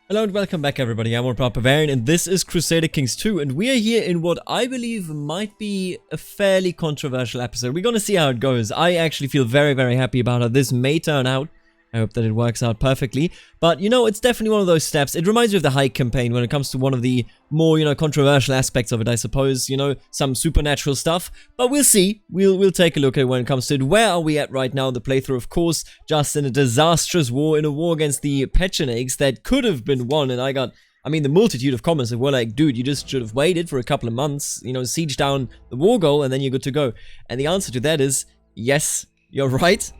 Hello and welcome back everybody, I'm ROLEPLAYING and this is Crusader Kings 2 and we are here in what I believe might be a fairly controversial episode. We're gonna see how it goes. I actually feel very happy about how this may turn out. I hope that it works out perfectly. But, you know, it's definitely one of those steps. It reminds me of the H.I.P campaign when it comes to one of the more, you know, controversial aspects of it, I suppose. You know, some supernatural stuff. But we'll see. We'll take a look at it when it comes to it. Where are we at right now in the playthrough? Of course, just in a disastrous war, in a war against the Pechenegs that could have been won. And I mean, the multitude of comments that were like, dude, you just should have waited for a couple of months, you know, siege down the war goal, and then you're good to go. And the answer to that is, yes, you're right.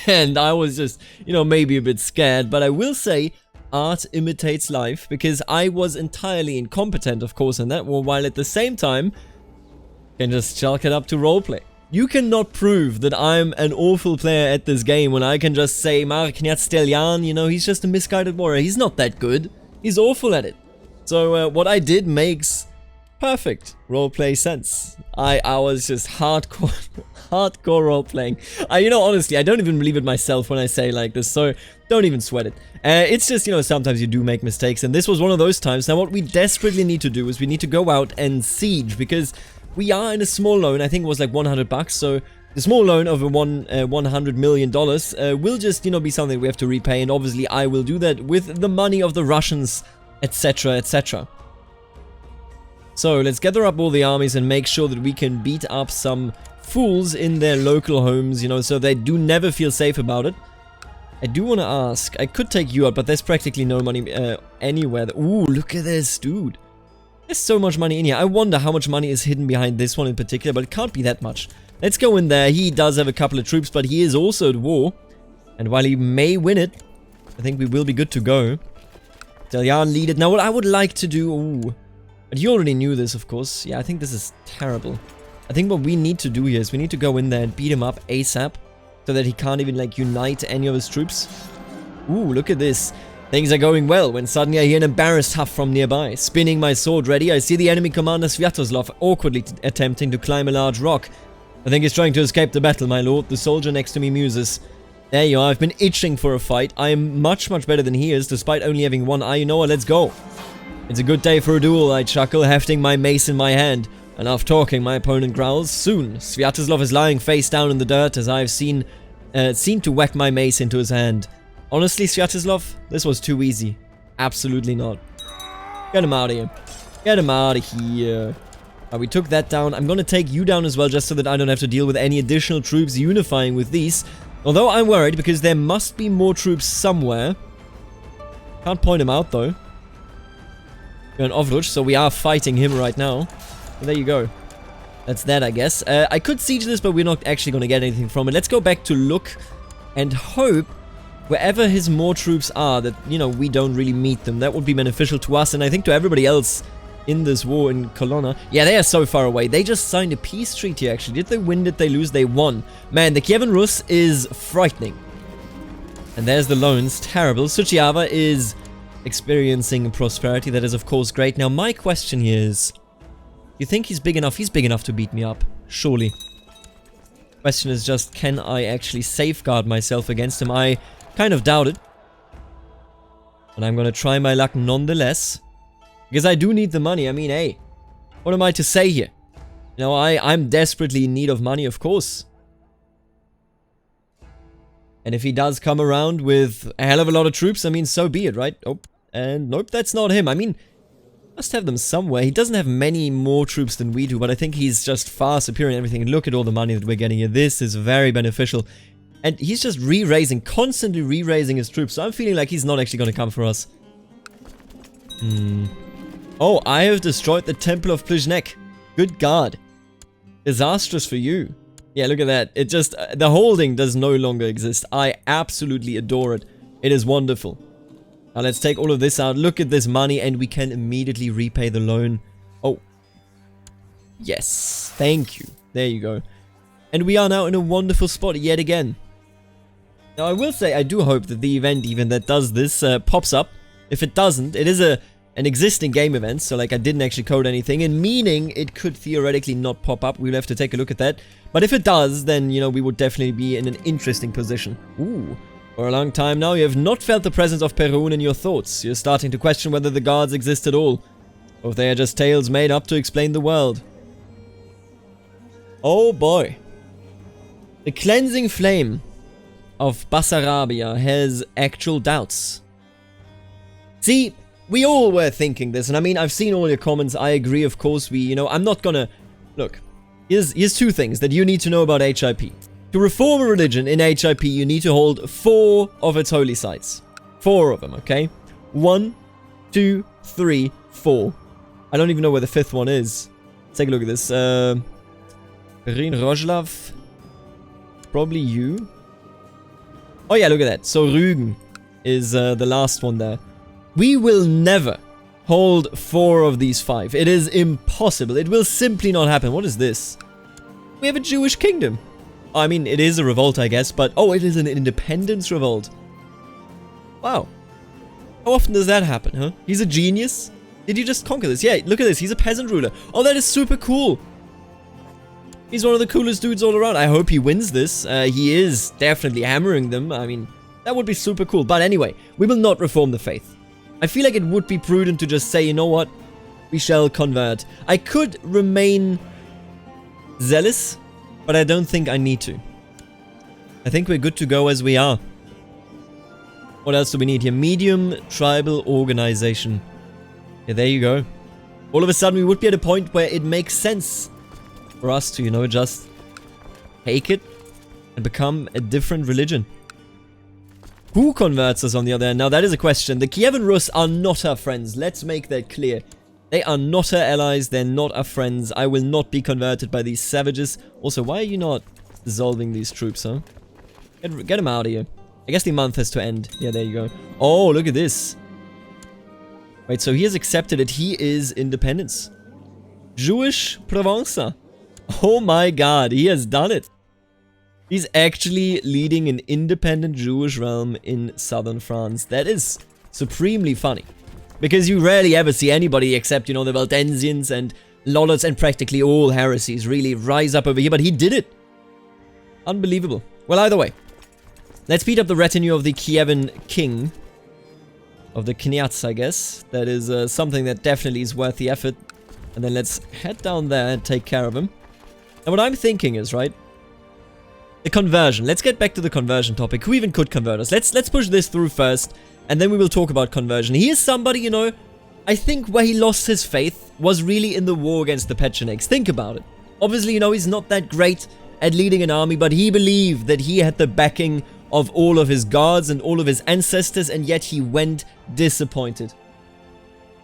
And I was just, you know, maybe a bit scared, but I will say art imitates life, because I was entirely incompetent, of course, in that war, while at the same time, can just chalk it up to roleplay. You cannot prove that I'm an awful player at this game when I can just say, Mark Kniatsteljan, you know, he's just a misguided warrior. He's not that good. He's awful at it. So what I did makes perfect roleplay sense. I was just hardcore role-playing. You know, honestly, I don't even believe it myself when I say like this, so don't even sweat it. It's just, you know, sometimes you do make mistakes, and this was one of those times. Now, what we desperately need to do is we need to go out and siege, because we are in a small loan. I think it was like 100 bucks, so the small loan of $100 million will just, you know, be something we have to repay, and obviously I will do that with the money of the Russians, etc., etc. So, let's gather up all the armies and make sure that we can beat up some fools in their local homes, you know, so they do never feel safe about it. I do want to ask, I could take you out, but there's practically no money anywhere. Ooh, look at this, dude. There's so much money in here. I wonder how much money is hidden behind this one in particular, but it can't be that much. Let's go in there. He does have a couple of troops, but he is also at war. And while he may win it, I think we will be good to go. Steljan lead it. Now, what I would like to do... Ooh. But you already knew this, of course. Yeah, I think this is terrible. I think what we need to do here is we need to go in there and beat him up ASAP, so that he can't even, like, unite any of his troops. Ooh, look at this. Things are going well when suddenly I hear an embarrassed huff from nearby. Spinning my sword ready, I see the enemy commander Sviatoslav awkwardly attempting to climb a large rock. I think he's trying to escape the battle, my lord. The soldier next to me muses. There you are. I've been itching for a fight. I am much better than he is, despite only having one eye. You know what? Let's go. It's a good day for a duel, I chuckle, hefting my mace in my hand. Enough talking, my opponent growls. Soon, Sviatoslav is lying face down in the dirt as I've seemed to whack my mace into his hand. Honestly, Sviatoslav, this was too easy. Absolutely not. Get him out of here. Get him out of here. We took that down. I'm gonna take you down as well, just so that I don't have to deal with any additional troops unifying with these. Although I'm worried, because there must be more troops somewhere. Can't point him out, though. We're in Ovruch, so we are fighting him right now. And there you go. That's that, I guess. I could siege this, but we're not actually going to get anything from it. Let's go back to look and hope wherever his more troops are that, you know, we don't really meet them. That would be beneficial to us, and I think to everybody else in this war in Colonna. Yeah, they are so far away. They just signed a peace treaty, actually. Did they win? Did they lose? They won. Man, the Kievan Rus is frightening. And there's the loans. Terrible. Suchiava is experiencing prosperity. That is, of course, great. Now, my question here is... You think he's big enough? He's big enough to beat me up. Surely. Question is just, can I actually safeguard myself against him? I kind of doubt it. But I'm gonna try my luck nonetheless. Because I do need the money. I mean, hey. What am I to say here? You know, I'm desperately in need of money, of course. And if he does come around with a hell of a lot of troops, I mean, so be it, right? Oh, and nope, that's not him. I mean... Must have them somewhere. He doesn't have many more troops than we do, but I think he's just far superior in everything. And look at all the money that we're getting here. This is very beneficial. And he's just re-raising, constantly re-raising his troops. So I'm feeling like he's not actually going to come for us. Oh, I have destroyed the Temple of Plizhnek. Good God. Disastrous for you. Yeah, look at that. It just, the holding does no longer exist. I absolutely adore it. It is wonderful. Now let's take all of this out. Look at this money, and we can immediately repay the loan. Oh. Yes. Thank you. There you go. And we are now in a wonderful spot yet again. Now I will say, I do hope that the event even that does this pops up. If it doesn't, it is an existing game event, so like I didn't actually code anything, and meaning it could theoretically not pop up. We'll have to take a look at that. But if it does, then, you know, we would definitely be in an interesting position. Ooh. For a long time now, you have not felt the presence of Perun in your thoughts. You're starting to question whether the gods exist at all, or if they are just tales made up to explain the world. Oh boy. The cleansing flame of Basarabia has actual doubts. See, we all were thinking this, and I mean, I've seen all your comments. I agree, of course. I'm not gonna... Look, here's two things that you need to know about H.I.P. To reform a religion in H.I.P, you need to hold 4 of its holy sites. 4 of them, okay? 1, 2, 3, 4. I don't even know where the 5th one is. Let's take a look at this. Perin Rojlav. Probably you. Oh yeah, look at that. So Rügen is the last one there. We will never hold 4 of these 5. It is impossible. It will simply not happen. What is this? We have a Jewish kingdom. I mean, it is a revolt, I guess, but... Oh, it is an independence revolt. Wow. How often does that happen, huh? He's a genius. Did you just conquer this? Yeah, look at this. He's a peasant ruler. Oh, that is super cool. He's one of the coolest dudes all around. I hope he wins this. He is definitely hammering them. I mean, that would be super cool. But anyway, we will not reform the faith. I feel like it would be prudent to just say, you know what? We shall convert. I could remain zealous, but I don't think I need to. I think we're good to go as we are. What else do we need here? Medium tribal organization. Yeah, there you go. All of a sudden, we would be at a point where it makes sense for us to, just take it and become a different religion. Who converts us on the other hand? Now, that is a question. The Kievan Rus are not our friends. Let's make that clear. They are not our allies. They're not our friends. I will not be converted by these savages. Also, why are you not dissolving these troops, huh? Get them out of here. I guess the month has to end. Yeah, there you go. Oh, look at this. Wait, so he has accepted it. He is independence. Jewish Provence. Oh my god, he has done it. He's actually leading an independent Jewish realm in southern France. That is supremely funny. Because you rarely ever see anybody except, the Valdensians and Lollards and practically all heresies really rise up over here. But he did it. Unbelievable. Well, either way. Let's beat up the retinue of the Kievan king. Of the Kniats, I guess. That is something that definitely is worth the effort. And then let's head down there and take care of him. And what I'm thinking is, right? The conversion. Let's get back to the conversion topic. Who even could convert us? Let's push this through first. And then we will talk about conversion. He is somebody, I think where he lost his faith was really in the war against the Pechenegs. Think about it. Obviously, he's not that great at leading an army, but he believed that he had the backing of all of his gods and all of his ancestors, and yet he went disappointed.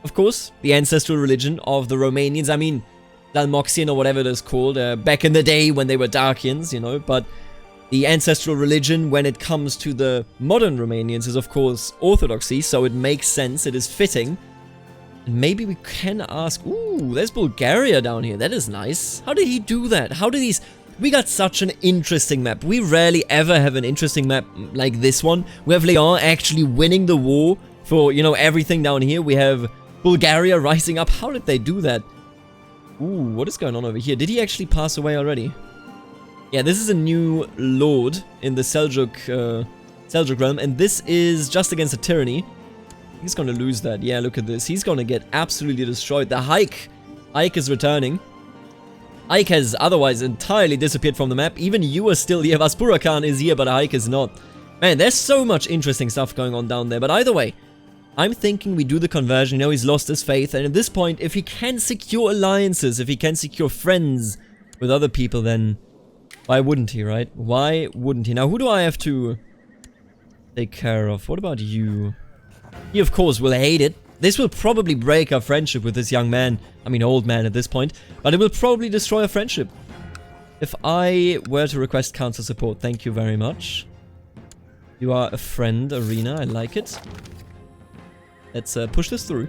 Of course, the ancestral religion of the Romanians, I mean, Dalmoxian or whatever it is called, back in the day when they were Dacians, but the ancestral religion when it comes to the modern Romanians is of course orthodoxy, so it makes sense, it is fitting. And maybe we can ask, ooh, there's Bulgaria down here, that is nice. How did he do that? How did these... We got such an interesting map. We rarely ever have an interesting map like this one. We have Leon actually winning the war for, everything down here. We have Bulgaria rising up. How did they do that? Ooh, what is going on over here? Did he actually pass away already? Yeah, this is a new lord in the Seljuk realm, and this is just against a tyranny. He's gonna lose that. Yeah, look at this. He's gonna get absolutely destroyed. The Ike is returning. Ike has otherwise entirely disappeared from the map. Even you are still here. Vaspura Khan is here, but Ike is not. Man, there's so much interesting stuff going on down there. But either way, I'm thinking we do the conversion. He's lost his faith. And at this point, if he can secure alliances, if he can secure friends with other people, then why wouldn't he, right? Why wouldn't he? Now, who do I have to take care of? What about you? He, of course, will hate it. This will probably break our friendship with this young man. I mean, old man at this point. But it will probably destroy our friendship. If I were to request counter support, thank you very much. You are a friend, Arena. I like it. Let's push this through.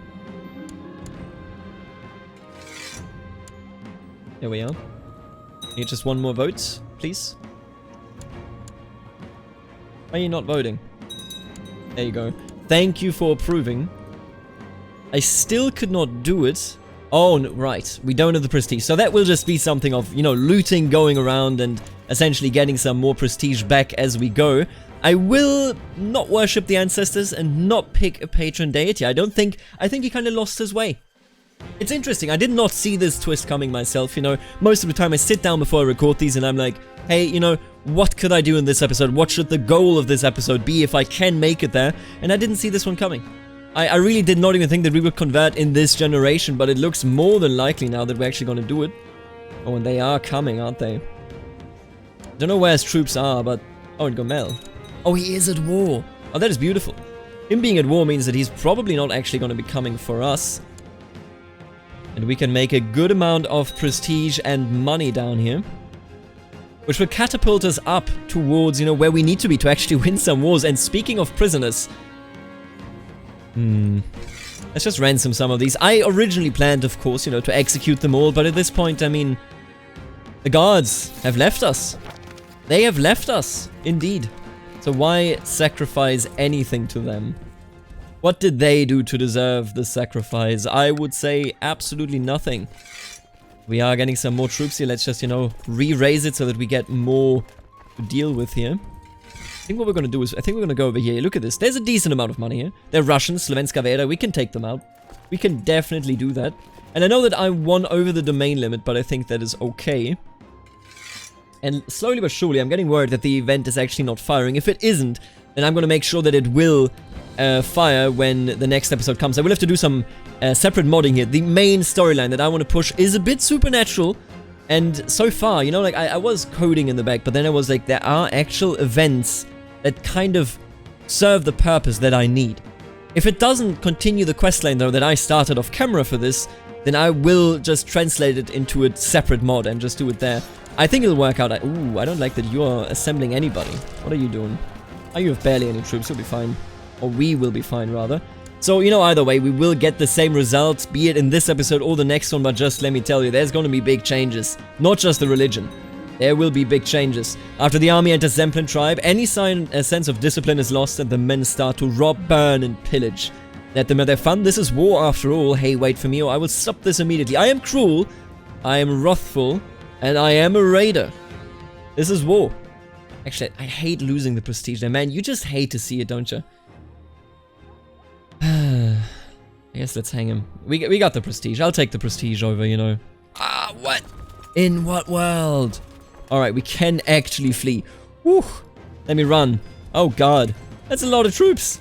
There we are. Need just one more vote, please. Why are you not voting? There you go. Thank you for approving. I still could not do it. Oh, no, right. We don't have the prestige. So that will just be something of, looting, going around and essentially getting some more prestige back as we go. I will not worship the ancestors and not pick a patron deity. I think he kind of lost his way. It's interesting, I did not see this twist coming myself, you know. Most of the time I sit down before I record these and I'm like, hey, you know, what could I do in this episode? What should the goal of this episode be if I can make it there? And I didn't see this one coming. I really did not even think that we would convert in this generation, but it looks more than likely now that we're actually going to do it. Oh, and they are coming, aren't they? Don't know where his troops are, but... Oh, and Gomel. Oh, he is at war. Oh, that is beautiful. Him being at war means that he's probably not actually going to be coming for us. And we can make a good amount of prestige and money down here. Which will catapult us up towards, you know, where we need to be to actually win some wars. And speaking of prisoners... Let's just ransom some of these. I originally planned, of course, you know, to execute them all. But at this point, I mean... The guards have left us. They have left us, indeed. So why sacrifice anything to them? What did they do to deserve the sacrifice? I would say absolutely nothing. We are getting some more troops here. Let's just, you know, re-raise it so that we get more to deal with here. I think what we're going to do is, I think we're going to go over here. Look at this. There's a decent amount of money here. They're Russians, Slovenska Veda. We can take them out. We can definitely do that. And I know that I won over the domain limit, but I think that is okay. And slowly but surely, I'm getting worried that the event is actually not firing. If it isn't, then I'm going to make sure that it will fire when the next episode comes. I will have to do some separate modding here. The main storyline that I want to push is a bit supernatural. And so far, you know, like, I was coding in the back, but then I was like, there are actual events that kind of serve the purpose that I need. If it doesn't continue the questline, though, that I started off camera for this, then I will just translate it into a separate mod and just do it there. I think it'll work out. Ooh, I don't like that you are assembling anybody. What are you doing? Oh, you have barely any troops. You'll be fine. Or we will be fine, rather. So, you know, either way, we will get the same results, be it in this episode or the next one, but just let me tell you, there's going to be big changes. Not just the religion. There will be big changes. After the army enters Zemplin tribe, any sense of discipline is lost and the men start to rob, burn, and pillage. Let them have their fun. This is war after all. Hey, wait for me or I will stop this immediately. I am cruel, I am wrathful, and I am a raider. This is war. Actually, I hate losing the prestige there, man. You just hate to see it, don't you? I guess let's hang him. We got the prestige. I'll take the prestige over, you know. Ah, what? In what world? Alright, we can actually flee. Whew. Let me run. Oh, God. That's a lot of troops.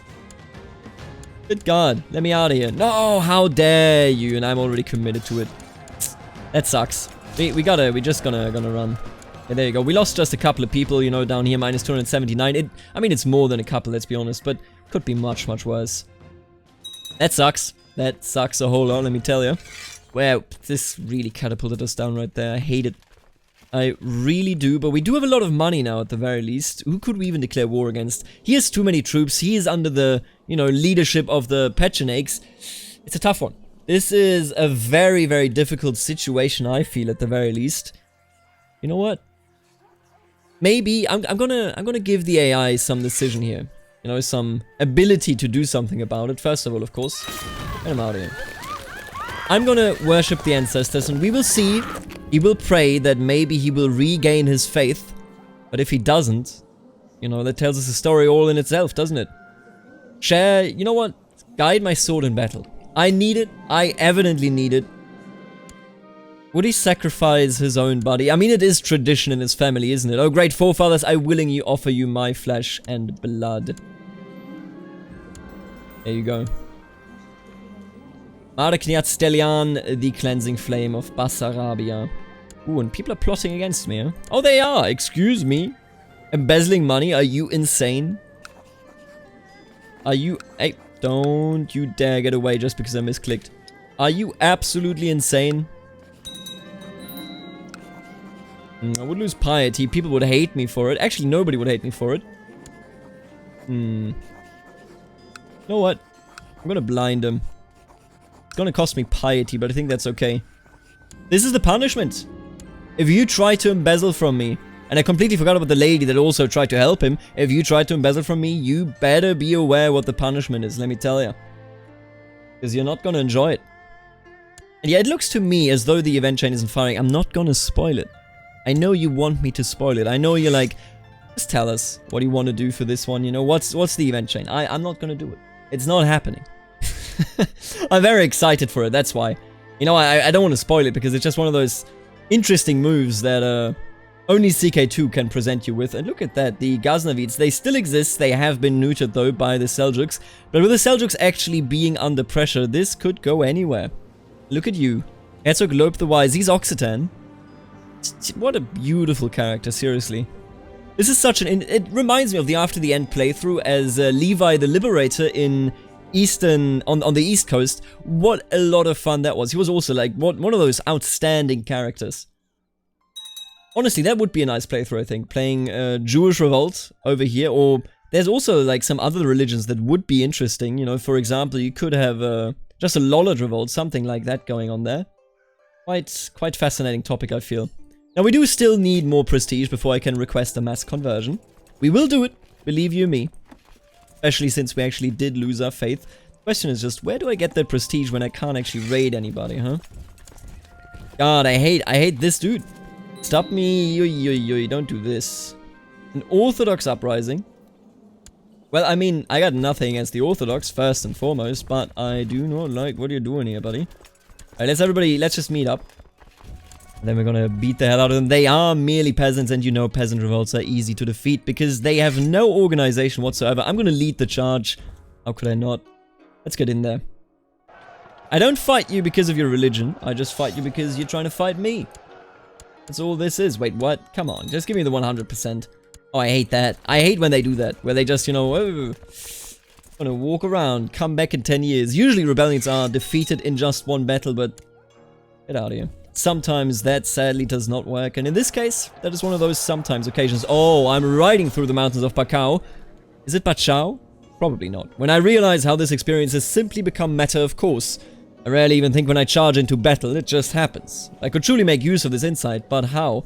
Good God. Let me out of here. No, how dare you? And I'm already committed to it. That sucks. We just gonna run. Yeah, there you go. We lost just a couple of people, you know, down here. Minus 279. I mean, it's more than a couple, let's be honest. But could be much, much worse. That sucks. That sucks a whole lot, let me tell you. Well, this really catapulted us down right there. I hate it. I really do, but we do have a lot of money now at the very least. Who could we even declare war against? He has too many troops. He is under the, you know, leadership of the Pecheneges. It's a tough one. This is a very, very difficult situation, I feel, at the very least. You know what? Maybe I'm gonna give the AI some decision here. You know, some ability to do something about it. First of all, of course, get him out of here. I'm gonna worship the ancestors and we will see. He will pray that maybe he will regain his faith. But if he doesn't, you know, that tells us a story all in itself, doesn't it? Share, you know what? Guide my sword in battle. I need it. I evidently need it. Would he sacrifice his own body? I mean, it is tradition in his family, isn't it? Oh, great forefathers, I willingly offer you my flesh and blood. There you go. Marekniat Stelian, the cleansing flame of Basarabia. Ooh, and people are plotting against me, huh? Oh, they are! Excuse me? Embezzling money? Are you insane? Are you... Hey, don't you dare get away just because I misclicked. Are you absolutely insane? I would lose piety. People would hate me for it. Actually, nobody would hate me for it. You know what? I'm gonna blind him. It's gonna cost me piety, but I think that's okay. This is the punishment. If you try to embezzle from me, and I completely forgot about the lady that also tried to help him. If you try to embezzle from me, you better be aware what the punishment is, let me tell you. Because you're not gonna enjoy it. And yeah, it looks to me as though the event chain isn't firing. I'm not gonna spoil it. I know you want me to spoil it. I know you're like, Just tell us what you want to do for this one, you know, what's the event chain? I'm not gonna do it. It's not happening. I'm very excited for it, that's why. You know, I don't want to spoil it because it's just one of those interesting moves that only CK2 can present you with. And look at that, the Ghaznavids, they still exist. They have been neutered though by the Seljuks. But with the Seljuks actually being under pressure, this could go anywhere. Look at you. Herzog Loeb the Wise, he's Occitan. What a beautiful character, seriously. This is such an... It reminds me of the After the End playthrough as Levi the Liberator in Eastern... on the East Coast. What a lot of fun that was. He was also like one of those outstanding characters. Honestly, that would be a nice playthrough, I think. Playing Jewish Revolt over here, or there's also like some other religions that would be interesting. You know, for example, you could have just a Lollard Revolt, something like that going on there. Quite fascinating topic, I feel. Now, we do still need more prestige before I can request a mass conversion. We will do it, believe you me. Especially since we actually did lose our faith. The question is just, where do I get that prestige when I can't actually raid anybody, huh? God, I hate this dude. Stop me, don't do this. An Orthodox uprising. Well, I mean, I got nothing against the Orthodox, first and foremost, but I do not like what you're doing here, buddy. Alright, let's just meet up. And then we're gonna beat the hell out of them. They are merely peasants, and you know peasant revolts are easy to defeat because they have no organization whatsoever. I'm gonna lead the charge. How could I not? Let's get in there. I don't fight you because of your religion. I just fight you because you're trying to fight me. That's all this is. Wait, what? Come on, just give me the 100%. Oh, I hate that. I hate when they do that. Where they just, you know, oh, gonna walk around, come back in 10 years. Usually rebellions are defeated in just one battle, but get out of here. Sometimes that sadly does not work, and in this case, that is one of those sometimes occasions. Oh, I'm riding through the mountains of Pacao. Is it Pachao? Probably not. When I realize how this experience has simply become matter of course. I rarely even think when I charge into battle, it just happens. I could truly make use of this insight, but how?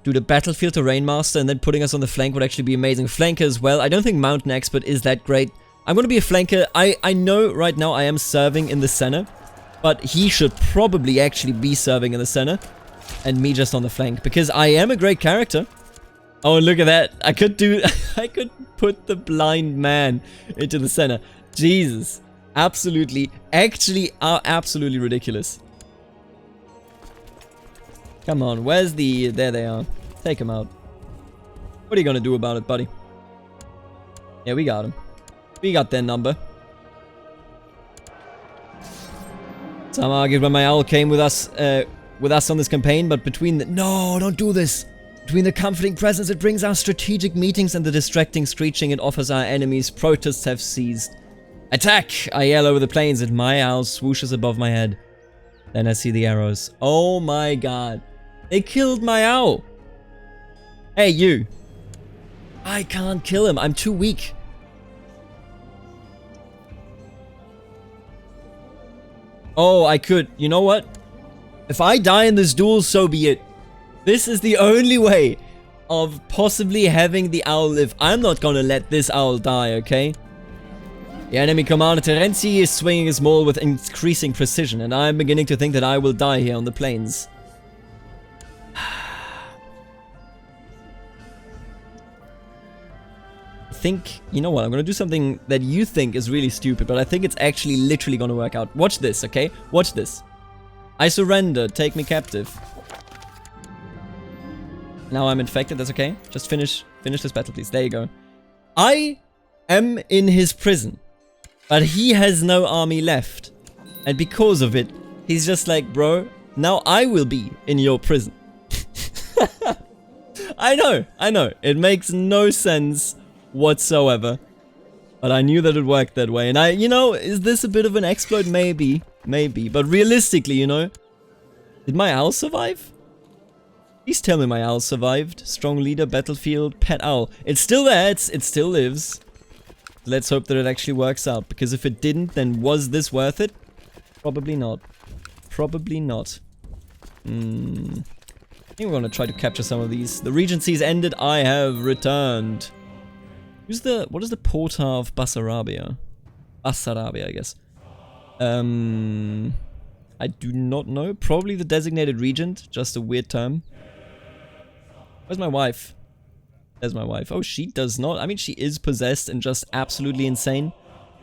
Do the battlefield terrain master and then putting us on the flank would actually be amazing. Flanker as well. I don't think mountain expert is that great. I'm gonna be a flanker. I know right now I am serving in the center, but he should probably actually be serving in the center and me just on the flank because I am a great character. Oh, look at that. I could put the blind man into the center. Jesus. Absolutely ridiculous. Come on, where's the... There they are. Take them out. What are you gonna do about it, buddy? Yeah, we got him. We got their number. Some argued when my owl came with us on this campaign, but between the... No, don't do this! Between the comforting presence it brings our strategic meetings and the distracting screeching it offers our enemies, protests have ceased. Attack! I yell over the plains and my owl swooshes above my head. Then I see the arrows. Oh my god. They killed my owl! Hey, you! I can't kill him, I'm too weak. Oh, I could. You know what? If I die in this duel, so be it. This is the only way of possibly having the owl live. I'm not gonna let this owl die, okay? The enemy commander Terenzi is swinging his maul with increasing precision, and I'm beginning to think that I will die here on the plains. I think, you know what, I'm gonna do something that you think is really stupid, but I think it's actually literally gonna work out. Watch this, okay? Watch this. I surrender, take me captive. Now I'm infected, that's okay. Just finish this battle, please. There you go. I am in his prison, but he has no army left. And because of it, he's just like, bro, now I will be in your prison. I know. It makes no sense whatsoever. But I knew that it worked that way. And you know, is this a bit of an exploit? Maybe. But realistically, you know, did my owl survive? Please tell me my owl survived. Strong leader, battlefield, pet owl. It's still there, it still lives. Let's hope that it actually works out, because if it didn't, then was this worth it? Probably not. Probably not. I think we're gonna try to capture some of these. The Regency's ended, I have returned. What is the Porta of Bessarabia? Bessarabia, I guess. I do not know. Probably the designated regent, just a weird term. Where's my wife? There's my wife. Oh, she does not. I mean, she is possessed and just absolutely insane.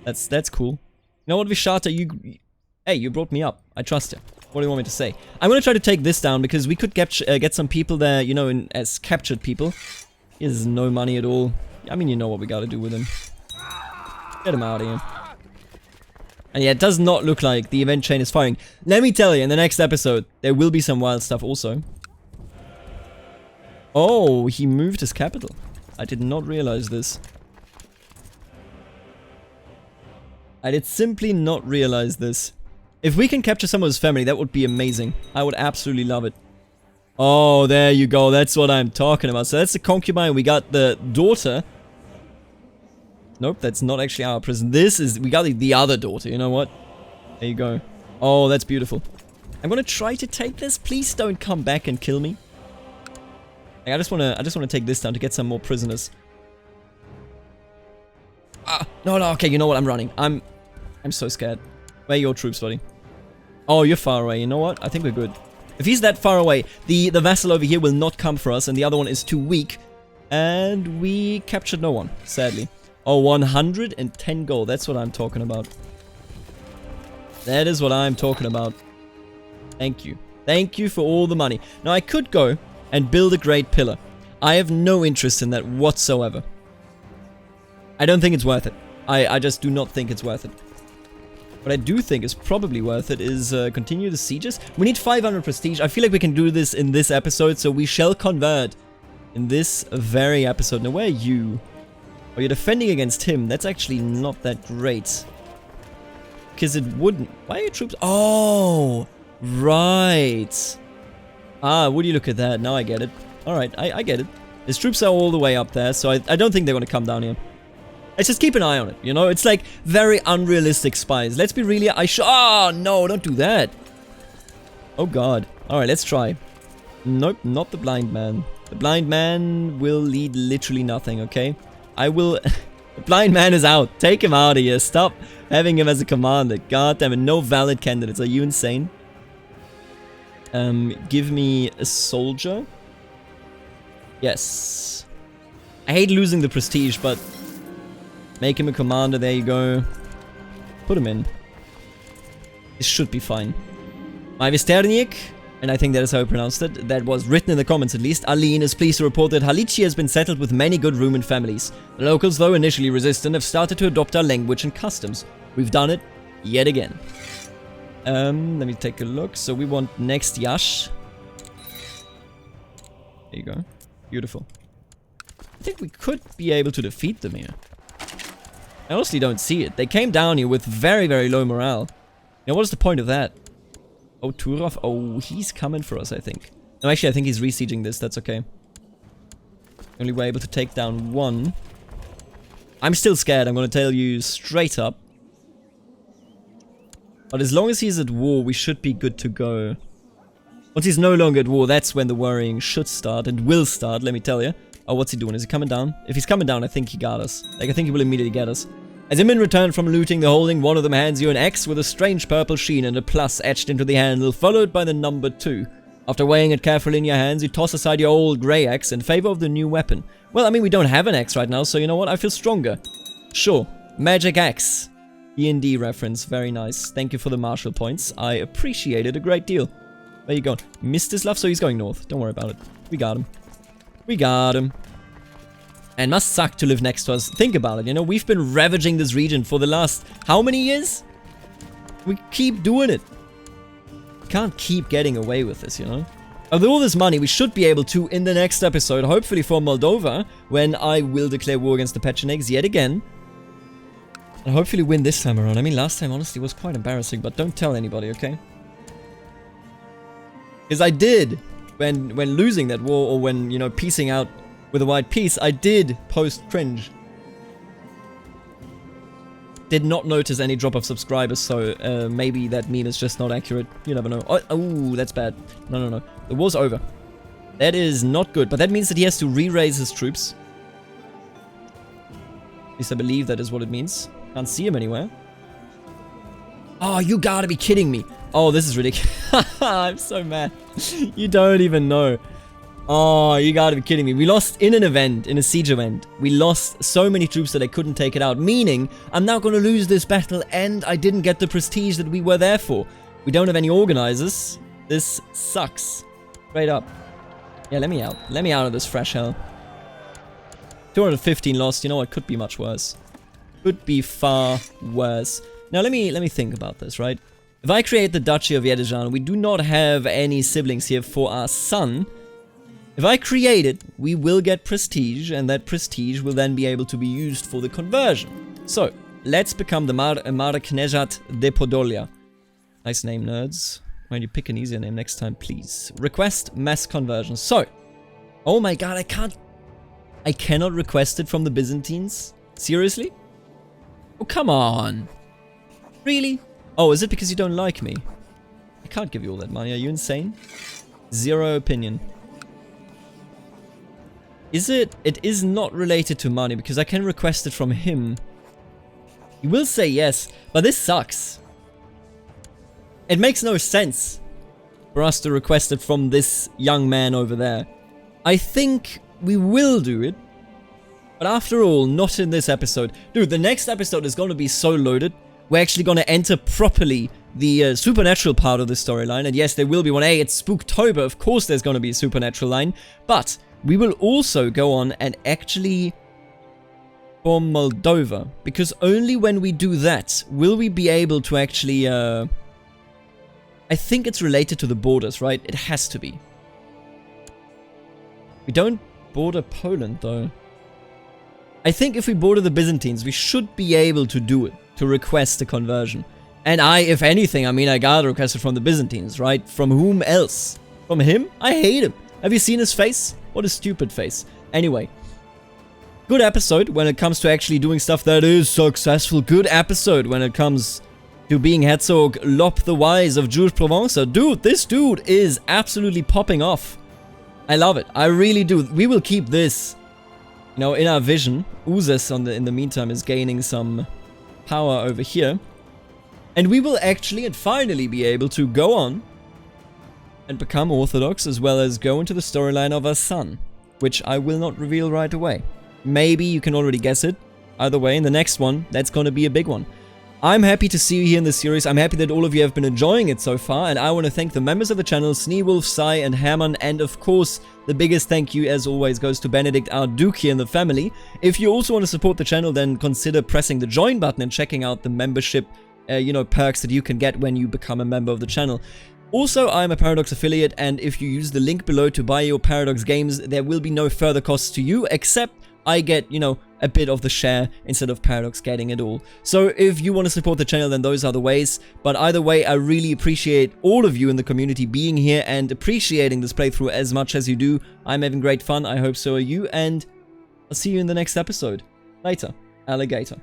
That's cool. You know what, Vishata? Hey, you brought me up. I trust you. What do you want me to say? I'm gonna try to take this down because we could get some people there, you know, as captured people. He has no money at all. I mean, you know what we gotta do with him. Get him out of here. And yeah, it does not look like the event chain is firing. Let me tell you, in the next episode, there will be some wild stuff also. Oh, he moved his capital. I did not realize this. I did simply not realize this. If we can capture some of his family, that would be amazing. I would absolutely love it. Oh, there you go. That's what I'm talking about. So that's the concubine. We got the daughter. Nope, that's not actually our prison. We got the other daughter. You know what? There you go. Oh, that's beautiful. I'm gonna try to take this. Please don't come back and kill me. I just wanna take this down to get some more prisoners. Ah, no, okay, you know what? I'm running. I'm so scared. Where are your troops, buddy? Oh, you're far away. You know what? I think we're good. If he's that far away, the vassal over here will not come for us, and the other one is too weak. And we captured no one, sadly. Oh, 110 gold. That's what I'm talking about. That is what I'm talking about. Thank you. Thank you for all the money. Now, I could go and build a great pillar. I have no interest in that whatsoever. I don't think it's worth it. I just do not think it's worth it. What I do think is probably worth it is continue the sieges. We need 500 prestige. I feel like we can do this in this episode, so we shall convert in this very episode. Now, where are you? Oh, you're defending against him. That's actually not that great. Because it wouldn't... Why are your troops... Oh! Right. Ah, would you look at that? Now I get it. Alright, I get it. His troops are all the way up there, so I don't think they're going to come down here. Let's just keep an eye on it, you know? It's like very unrealistic spies. Let's be really... Oh, no, don't do that. Oh, God. Alright, let's try. Nope, not the blind man. The blind man will lead literally nothing, okay? I will... The blind man is out. Take him out of here. Stop having him as a commander. God damn it. No valid candidates. Are you insane? Give me a soldier. Yes. I hate losing the prestige, but... Make him a commander. There you go. Put him in. This should be fine. Majvesternik, and I think that is how I pronounced it. That was written in the comments at least. Aline is pleased to report that Halichi has been settled with many good Roman families. The locals, though initially resistant, have started to adopt our language and customs. We've done it yet again. Let me take a look. So we want next Yash. There you go. Beautiful. I think we could be able to defeat them here. I honestly don't see it. They came down here with very, very low morale. Now, what is the point of that? Oh, Turov. Oh, he's coming for us, I think. No, actually, I think he's re-sieging this. That's okay. Only we're able to take down one. I'm still scared. I'm going to tell you straight up. But as long as he's at war, we should be good to go. Once he's no longer at war, that's when the worrying should start and will start, let me tell you. Oh, what's he doing? Is he coming down? If he's coming down, I think he got us. Like, I think he will immediately get us. As Immin returned from looting the holding, one of them hands you an X with a strange purple sheen and a plus etched into the handle, followed by the number 2. After weighing it carefully in your hands, you toss aside your old grey axe in favor of the new weapon. Well, I mean, we don't have an axe right now, so you know what? I feel stronger. Sure. Magic axe. D&D reference. Very nice. Thank you for the martial points. I appreciate it a great deal. There you go. Mstislav, so he's going north. Don't worry about it. We got him. We got him. And must suck to live next to us. Think about it, you know, we've been ravaging this region for the last... How many years? We keep doing it. Can't keep getting away with this, you know? With all this money, we should be able to, in the next episode, hopefully for Moldova, when I will declare war against the Pechenegs yet again. And hopefully win this time around. I mean, last time, honestly, was quite embarrassing, but don't tell anybody, okay? Because I did, when losing that war, or when, you know, piecing out with a white peace, I did post cringe. Did not notice any drop of subscribers, so maybe that meme is just not accurate. You never know. Oh, that's bad. No. The war's over. That is not good, but that means that he has to re-raise his troops. At least I believe that is what it means. Can't see him anywhere. Oh, you gotta be kidding me. Oh, this is ridiculous. I'm so mad. You don't even know. Oh, you gotta be kidding me. We lost in an event, in a siege event. We lost so many troops that I couldn't take it out. Meaning, I'm now gonna lose this battle and I didn't get the prestige that we were there for. We don't have any organizers. This sucks. Straight up. Yeah, let me out. Let me out of this fresh hell. 215 lost. You know what? Could be much worse. Could be far worse. Now, let me think about this, right? If I create the Duchy of Yedejan, we do not have any siblings here for our son. If I create it, we will get prestige, and that prestige will then be able to be used for the conversion. So, let's become the Knezhat de Podolia. Nice name, nerds. Why don't you pick an easier name next time, please? Request mass conversion. So, oh my god, I cannot request it from the Byzantines? Seriously? Oh, come on. Really? Oh, is it because you don't like me? I can't give you all that money. Are you insane? Zero opinion. Is it? It is not related to money because I can request it from him. He will say yes, but this sucks. It makes no sense for us to request it from this young man over there. I think we will do it, but after all, not in this episode. Dude, the next episode is going to be so loaded. We're actually going to enter properly the supernatural part of the storyline. And yes, there will be one. Hey, it's Spooktober. Of course there's going to be a supernatural line. But we will also go on and actually form Moldova. Because only when we do that will we be able to actually... I think it's related to the borders, right? It has to be. We don't border Poland, though. I think if we border the Byzantines, we should be able to do it. To request a conversion. And if anything, I mean, I gotta request it from the Byzantines, right? From whom else? From him? I hate him. Have you seen his face? What a stupid face. Anyway. Good episode when it comes to actually doing stuff that is successful. Good episode when it comes to being Herzog Lop the Wise of Jules Provence. Dude, this dude is absolutely popping off. I love it. I really do. We will keep this, you know, in our vision. Uzes in the meantime is gaining some power over here. And we will actually and finally be able to go on and become Orthodox as well as go into the storyline of our son, which I will not reveal right away. Maybe you can already guess it. Either way, in the next one, that's going to be a big one. I'm happy to see you here in this series. I'm happy that all of you have been enjoying it so far, and I want to thank the members of the channel, Sneewolf, Sai, and Herman, and of course, the biggest thank you, as always, goes to Benedict, our Duke here in the family. If you also want to support the channel, then consider pressing the join button and checking out the membership, perks that you can get when you become a member of the channel. Also, I'm a Paradox affiliate, and if you use the link below to buy your Paradox games, there will be no further costs to you, except I get, a bit of the share instead of Paradox getting it all. So if you want to support the channel, then those are the ways. But either way, I really appreciate all of you in the community being here and appreciating this playthrough as much as you do. I'm having great fun. I hope so are you. And I'll see you in the next episode. Later, alligator.